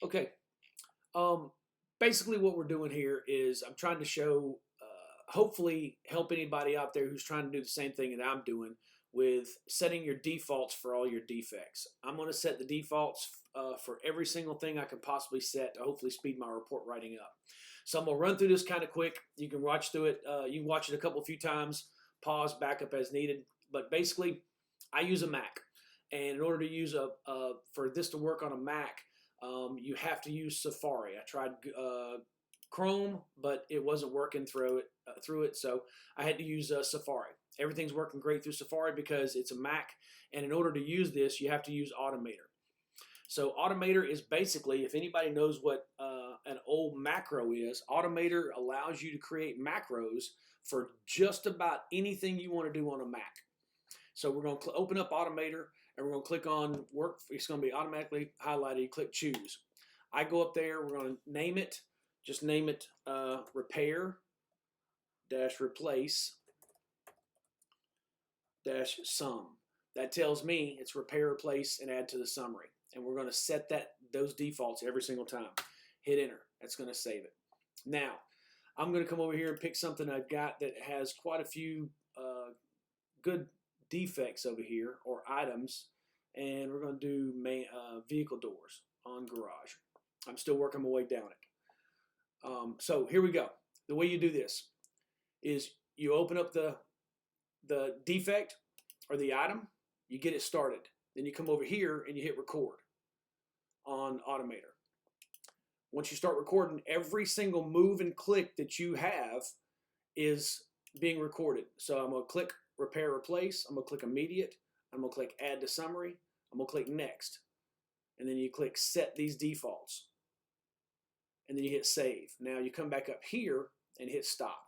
Okay. Um, Basically, what we're doing here is I'm trying to show, hopefully, help anybody out there who's trying to do the same thing that I'm doing with setting your defaults for all your defects. I'm going to set the defaults for every single thing I can possibly set to hopefully speed my report writing up. So I'm going to run through this kind of quick. You can watch through it. You can watch it a few times, pause, back up as needed. But basically, I use a Mac, and in order to use for this to work on a Mac, you have to use Safari. I tried Chrome, but it wasn't working through it, so I had to use Safari. Everything's working great through Safari because it's a Mac, and in order to use this, you have to use Automator. So Automator is basically, if anybody knows what an old macro is, Automator allows you to create macros for just about anything you want to do on a Mac. So we're going to open up Automator, and we're going to click on work. It's going to be automatically highlighted. You click choose. I go up there. We're going to name it. Just name it repair dash replace dash sum. That tells me it's repair, replace, and add to the summary. And we're going to set those defaults every single time. Hit enter. That's going to save it. Now, I'm going to come over here and pick something I've got that has quite a few good defects over here, or items, and we're going to do vehicle doors on garage. I'm still working my way down it. So here we go. The way you do this is you open up the defect or the item, you get it started. Then you come over here and you hit record on Automator. Once you start recording, every single move and click that you have is being recorded. So I'm going to click repair, replace. I'm going to click immediate. I'm going to click add to summary. I'm going to click next. And then you click set these defaults. And then you hit save. Now you come back up here and hit stop.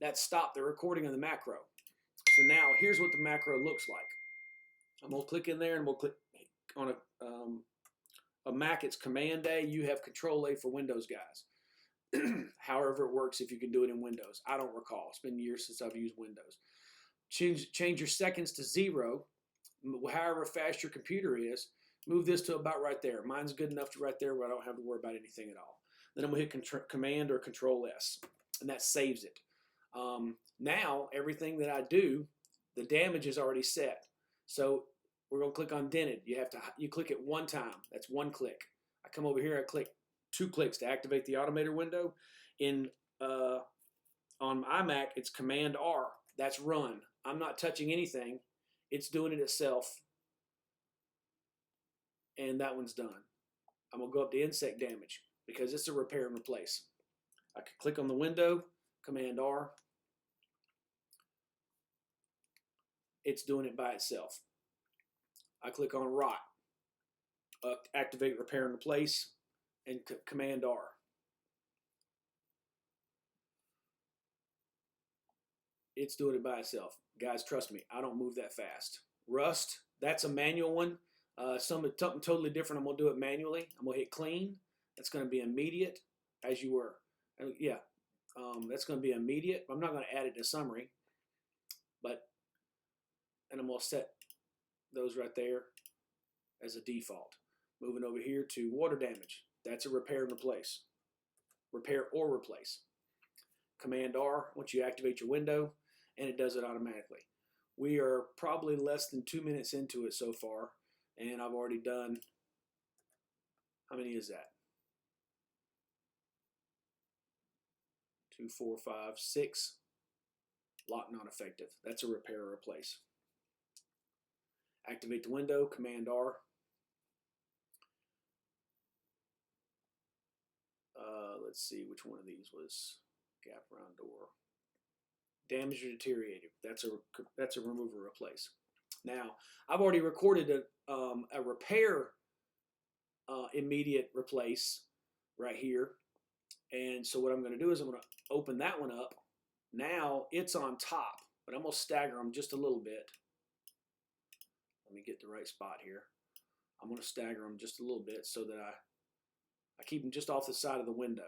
That stopped the recording of the macro. So now here's what the macro looks like. I'm going to click in there, and we'll click on a Mac. It's Command A. You have Control A for Windows, guys. However it works, if you can do it in Windows. I don't recall. It's been years since I've used Windows. Change your seconds to 0, however fast your computer is. Move this to about right there. Mine's good enough to right there where I don't have to worry about anything at all. Then I'm going to hit Command or Control S, and that saves it. Now, everything that I do, the damage is already set. So we're going to click on dented. You click it one time. That's one click. I come over here, I click 2 clicks to activate the Automator window. On iMac, it's Command R. That's run. I'm not touching anything. It's doing it itself. And that one's done. I'm going to go up to insect damage because it's a repair and replace. I can click on the window, Command R. It's doing it by itself. I click on rot, activate repair and replace, and Command R. It's doing it by itself. Guys, trust me, I don't move that fast. Rust, that's a manual one. Something totally different, I'm going to do it manually. I'm going to hit clean. That's going to be immediate, as you were. That's going to be immediate. I'm not going to add it to summary, and I'm going to set those right there as a default. Moving over here to water damage. That's a repair and replace. Repair or replace. Command R once you activate your window, and it does it automatically. We are probably less than 2 minutes into it so far, and I've already done, how many is that? 2, 4, 5, 6. Lock not effective. That's a repair or replace. Activate the window, Command R. Let's see which one of these was gap around door. Damaged or deteriorated. That's a remove or replace. Now, I've already recorded a repair immediate replace right here. And so what I'm going to do is I'm going to open that one up. Now it's on top, but I'm going to stagger them just a little bit. Let me get the right spot here. I'm going to stagger them just a little bit so that I keep them just off the side of the window.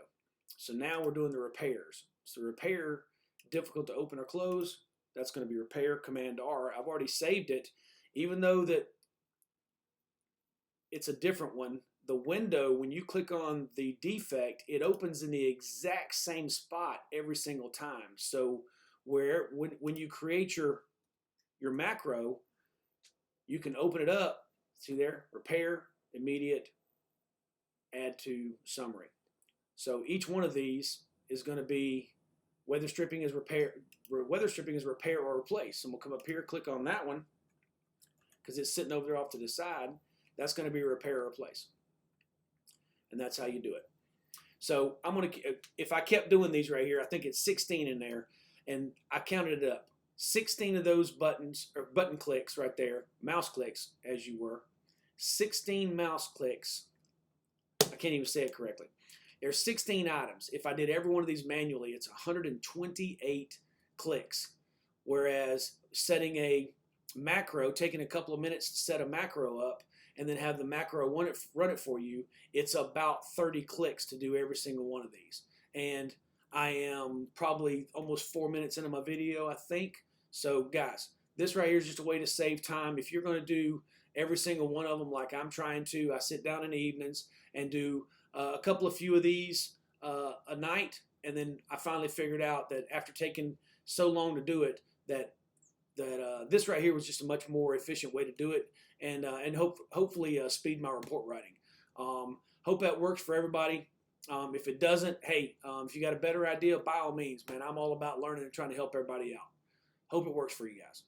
So now we're doing the repairs. So repair, difficult to open or close. That's going to be repair, Command R. I've already saved it, even though that it's a different one. the window, when you click on the defect, it opens in the exact same spot every single time. So when you create your macro, you can open it up. See there, repair, immediate, add to summary. So each one of these is going to be weather stripping is repair or replace. And we'll come up here, click on that one because it's sitting over there off to the side. That's going to be repair or replace. And that's how you do it. So I'm going to, if I kept doing these right here, I think it's 16 in there, and I counted it up. 16 of those buttons, or button clicks right there, mouse clicks as you were, 16 mouse clicks. I can't even say it correctly. There's 16 items. If I did every one of these manually, it's 128 clicks. Whereas setting a macro, taking a couple of minutes to set a macro up, and then have the macro run it for you, it's about 30 clicks to do every single one of these. And I am probably almost 4 minutes into my video, I think. So guys, this right here is just a way to save time. If you're going to do every single one of them like I'm trying to, I sit down in the evenings and do a few of these a night, and then I finally figured out that after taking so long to do it, that this right here was just a much more efficient way to do it, and hopefully speed my report writing. Hope that works for everybody. If it doesn't, hey, if you got a better idea, by all means, man, I'm all about learning and trying to help everybody out. Hope it works for you guys.